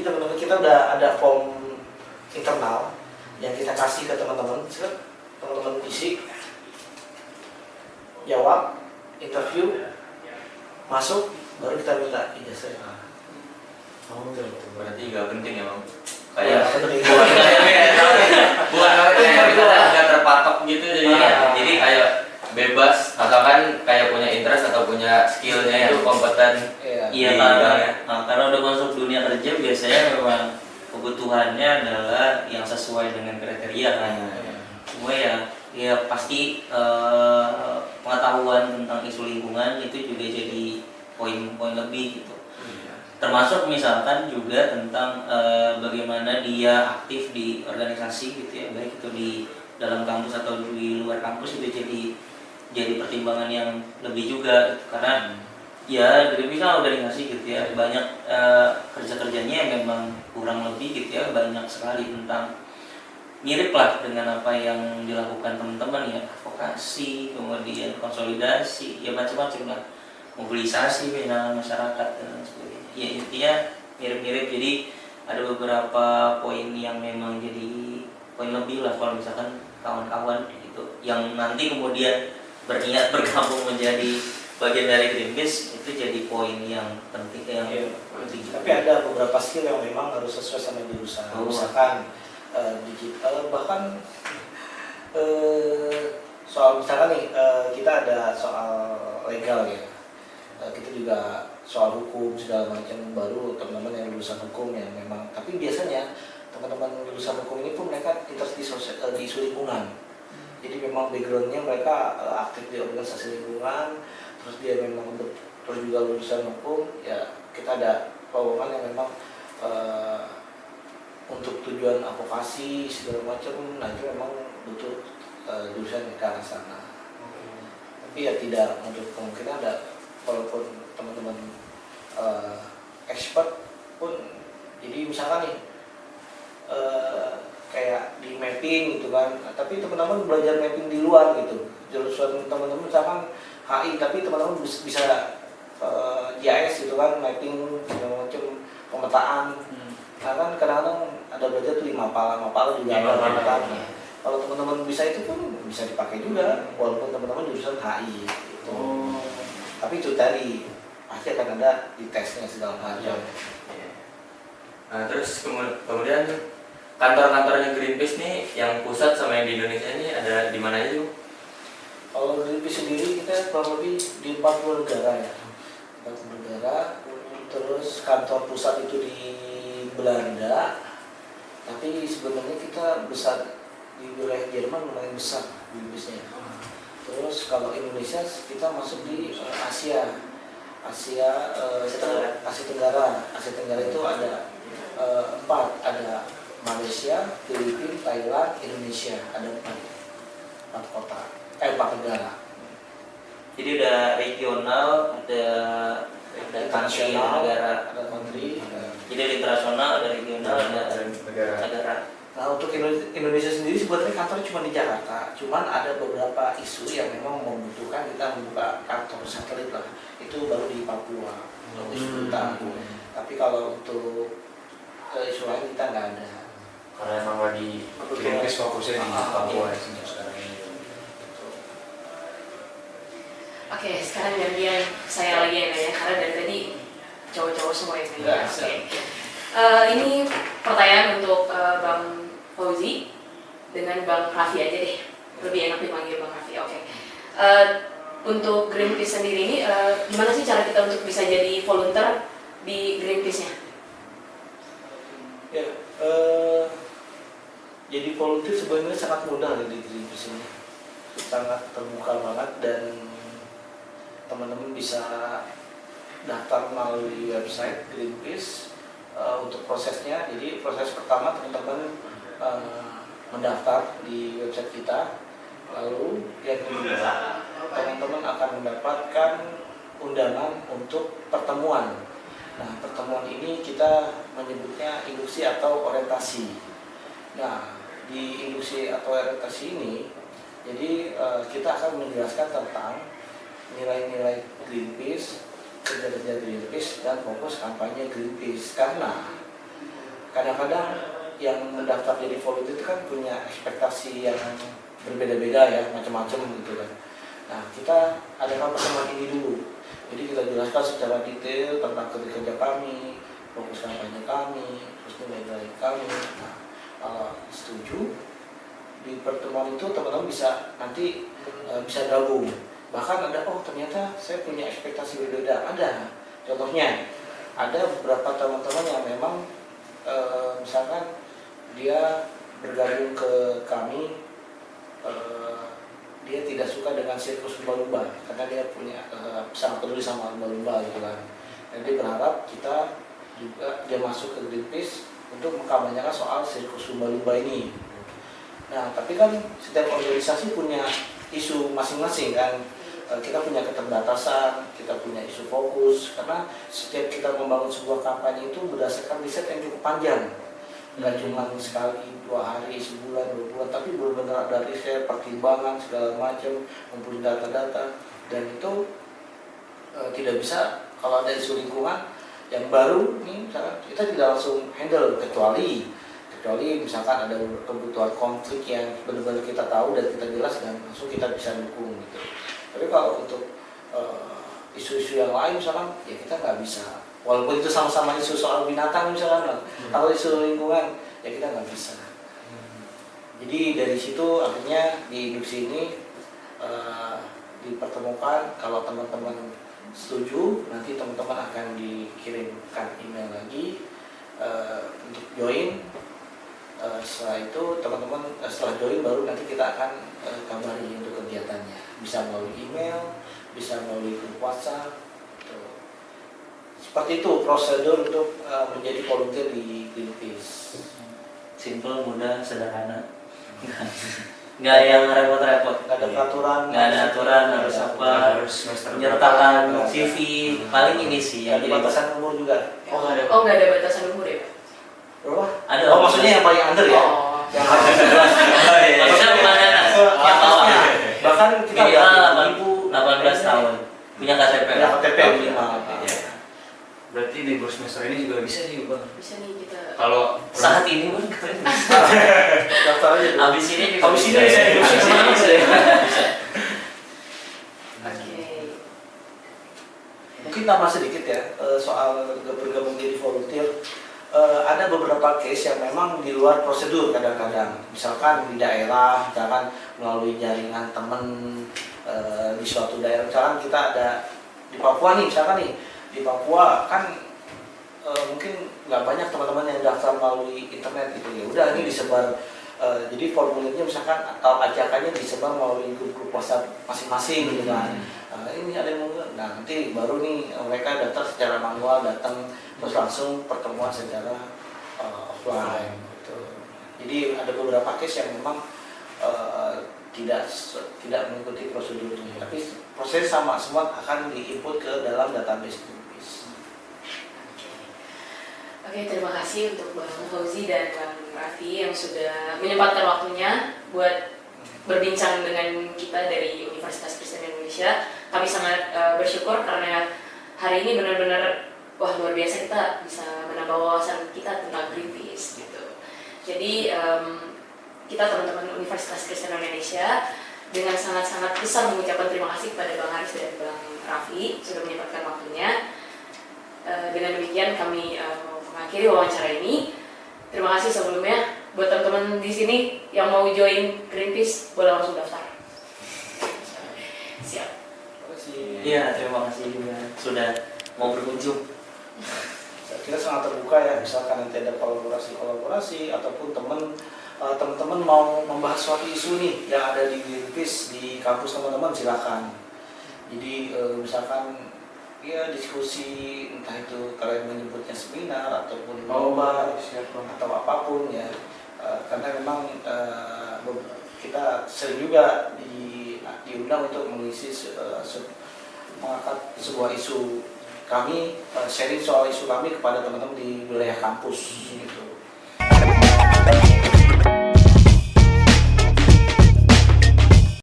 teman-teman kita udah ada form internal yang kita kasih ke teman-teman, teman-teman isi, jawab, interview, masuk, baru kita minta ijazah. Oh, berarti nggak penting ya bang? Kayak bukan kayak kita nggak terpatok gitu jadi kayak bebas asalkan kayak punya interest atau punya skillnya itu kompeten. Iya karena udah masuk dunia kerja biasanya memang kebutuhannya adalah yang sesuai dengan kriteria kan. Cuma ya pasti pengetahuan tentang isu lingkungan itu juga jadi poin-poin lebih gitu. Termasuk misalkan juga tentang bagaimana dia aktif di organisasi gitu ya, baik itu di dalam kampus atau di luar kampus, itu jadi pertimbangan yang lebih juga gitu. Karena ya Greenpeace kan organisasi gitu ya, banyak kerja-kerjanya yang memang kurang lebih gitu ya, banyak sekali tentang mirip lah dengan apa yang dilakukan teman-teman ya, advokasi, kemudian konsolidasi, ya macam-macam lah, mobilisasi pendanaan masyarakat dan sebagainya. Ya intinya mirip-mirip, jadi ada beberapa poin yang memang jadi poin lebih lah kalau misalkan kawan-kawan gitu yang nanti kemudian berniat bergabung menjadi bagian dari Greenpeace, itu jadi poin yang penting penting. Tapi ada beberapa skill yang memang harus sesuai sama jurusan. Misalkan digital, bahkan soal misalkan nih kita ada soal legal ya, kita juga soal hukum segala macam, baru teman-teman yang lulusan hukum yang memang, tapi biasanya teman-teman lulusan hukum ini pun mereka interest di isu lingkungan. Jadi memang backgroundnya mereka aktif di organisasi lingkungan, terus dia memang terus juga lulusan hukum ya, kita ada lowongan yang memang untuk tujuan advokasi segala macam, nah itu memang butuh jurusan ke arah sana. Tapi ya tidak untuk kemungkinan ada, walaupun teman-teman expert pun, jadi misalkan nih kayak di mapping gitu kan, tapi teman-teman belajar mapping di luar gitu, jurusan teman-teman misalkan HI, tapi teman-teman bisa GIS gitu kan, mapping segala macam, pemetaan. Nah kan kadang-kadang ada belajar tuh di mapala juga ada pemetaan. Kalau teman-teman bisa itu pun bisa dipakai juga, walaupun teman-teman jurusan HI gitu. Tapi itu tadi pasti akan ada di tesnya segala macam. Nah, terus kemudian kantor-kantornya Greenpeace nih yang pusat sama yang di Indonesia ini ada di mana aja tuh? Kalau Greenpeace sendiri kita kurang lebih di 40 negara ya, 40 negara. Terus kantor pusat itu di Belanda, tapi sebenarnya kita besar di wilayah Jerman, lumayan besar Greenpeace-nya. Terus kalau Indonesia kita masuk di Asia Tenggara itu ada 4, ada Malaysia, Filipina, Thailand, Indonesia, ada 4 kota, 4 negara. Jadi ada regional, ada internasional, negara, ada menteri. Jadi ada internasional, ada regional, ada negara. Nah untuk Indonesia sendiri sebenarnya kantor cuma di Jakarta, cuman ada beberapa isu yang memang membutuhkan kita membuka kantor satelit lah, itu baru di Papua, isu hutan. Tapi kalau untuk isu lain kita nggak ada. Karena emang lagi Greenpeace fokusnya di Papua ya sekarang ini. Oke, sekarang gantian saya lagi yang nanya, karena dari tadi cowok-cowok semua yang nanya. Ini pertanyaan untuk Bang Fauzi dengan Bang Raffi aja deh, lebih enak dipanggil Bang Raffi. Oke. Untuk Greenpeace sendiri ini, gimana sih cara kita untuk bisa jadi volunteer di Greenpeace-nya? Ya, jadi volunteer sebenarnya sangat mudah di Greenpeace ini, sangat terbuka banget, dan teman-teman bisa daftar melalui website Greenpeace. Untuk prosesnya, jadi proses pertama teman-teman mendaftar di website kita, lalu yang kedua teman-teman akan mendapatkan undangan untuk pertemuan. Nah, pertemuan ini kita menyebutnya induksi atau orientasi. Nah, di induksi atau orientasi ini, jadi kita akan menjelaskan tentang nilai-nilai Greenpeace, kerja-kerja Greenpeace, dan fokus kampanye Greenpeace. Karena kadang-kadang yang mendaftar jadi volunteer itu kan punya ekspektasi yang berbeda-beda ya, macam-macam gitu kan. Nah, kita adakan pertemuan ini dulu. Jadi kita jelaskan secara detail tentang kerja kami, fokus kampanye kami, terus nilai-nilai kami. Nah, kalau setuju di pertemuan itu teman-teman bisa nanti bisa gabung. Bahkan ada, oh ternyata saya punya ekspektasi berbeda. Ada, contohnya ada beberapa teman-teman yang memang misalkan dia bergabung ke kami, dia tidak suka dengan sirkus lumba-lumba karena dia punya sangat peduli sama lumba-lumba gitu kan. Dan dia berharap kita juga dia masuk ke Greenpeace untuk mengkampanyekan soal sirkus lumba-lumba ini. Nah, tapi kan setiap organisasi punya isu masing-masing kan. Kita punya keterbatasan, kita punya isu fokus, karena setiap kita membangun sebuah kampanye itu berdasarkan riset yang cukup panjang. Nggak cuma sekali, 2 hari, sebulan, 2 bulan, tapi benar-benar ada riset, pertimbangan, segala macam, mempunyai data-data. Dan itu tidak bisa, kalau ada isu lingkungan yang baru, nih, misalkan kita tidak langsung handle, kecuali misalkan ada kebutuhan konflik yang benar-benar kita tahu dan kita jelas dan langsung kita bisa dukung gitu. Tapi kalau untuk isu-isu yang lain misalkan ya kita nggak bisa, walaupun itu sama-sama isu soal binatang misalkan, kalau isu lingkungan ya kita nggak bisa. Jadi dari situ akhirnya di induksi ini dipertemukan, kalau teman-teman setuju nanti teman-teman akan dikirimkan email lagi untuk join. Setelah itu teman-teman setelah join baru nanti kita akan kabari untuk kegiatannya, bisa melalui email, bisa melalui grup WhatsApp gitu. Seperti itu prosedur untuk menjadi volunteer di Greenpeace. Simple, mudah, sederhana. Nggak yang repot-repot. Nggak ada peraturan, nggak ada aturan harus apa, harus semester menyertakan CV, paling ini sih Nggak yang ada jadi batasan umur juga. Oh, nggak ada. Oh, nggak ada batasan umur ya, Pak? Berapa? Ada. Oh, maksudnya yang paling under ya? Oh. Yang paling jelas. Maksudnya gimana? Yang bawahnya. Bahkan kita minimal 18 tahun. Punya KTP. Punya KTP Tahun minimal. Ya. Berarti di guru semester ini juga bisa sih Bang. Bisa nih kita. Kalau Saat ini pun daftar aja dulu. habis ini juga Habis ini bisa. Habis ini bisa. Oke. Mungkin tambah sedikit ya soal bergabung jadi volunteer. Ada beberapa case yang memang di luar prosedur kadang-kadang. Misalkan di daerah, misalkan melalui jaringan teman di suatu daerah. Misalkan kita ada di Papua nih, misalkan nih di Papua kan mungkin nggak banyak teman-teman yang daftar melalui internet gitu ya. Udah ini disebar. Jadi formulirnya misalkan atau ajakannya disebar melalui grup-grup WhatsApp masing-masing gitu kan. Ini ada yang mau, nah nanti baru nih mereka daftar secara manual, datang terus langsung pertemuan secara offline gitu. Jadi ada beberapa case yang memang tidak mengikuti prosedurnya, tapi proses sama semua akan diinput ke dalam database Greenpeace. Oke, terima kasih untuk Bang Fauzi dan Bang Raffi yang sudah menyempatkan waktunya buat berbincang dengan kita dari Universitas Kristen Indonesia. Kami sangat bersyukur karena hari ini benar-benar wah luar biasa, kita bisa menambah wawasan kita tentang Greenpeace gitu. Jadi kita teman-teman Universitas Kristen Indonesia dengan sangat-sangat besar mengucapkan terima kasih kepada Bang Haris dan Bang Raffi sudah menyempatkan waktunya. Dengan demikian kami mengakhiri wawancara ini. Terima kasih sebelumnya buat teman-teman di sini yang mau join Greenpeace, boleh langsung daftar. Siap. Iya, terima kasih juga sudah mau berkunjung. Kita sangat terbuka ya, misalkan nanti ada kolaborasi ataupun teman-teman mau membahas suatu isu nih yang ada di Greenpeace di kampus teman-teman, silakan. Jadi misalkan ya diskusi, entah itu kalian menyebutnya seminar ataupun lomba atau apapun ya, karena memang kita sering juga diundang untuk mengisi mengangkat sebuah isu kami, sharing soal isu kami kepada teman-teman di wilayah kampus gitu.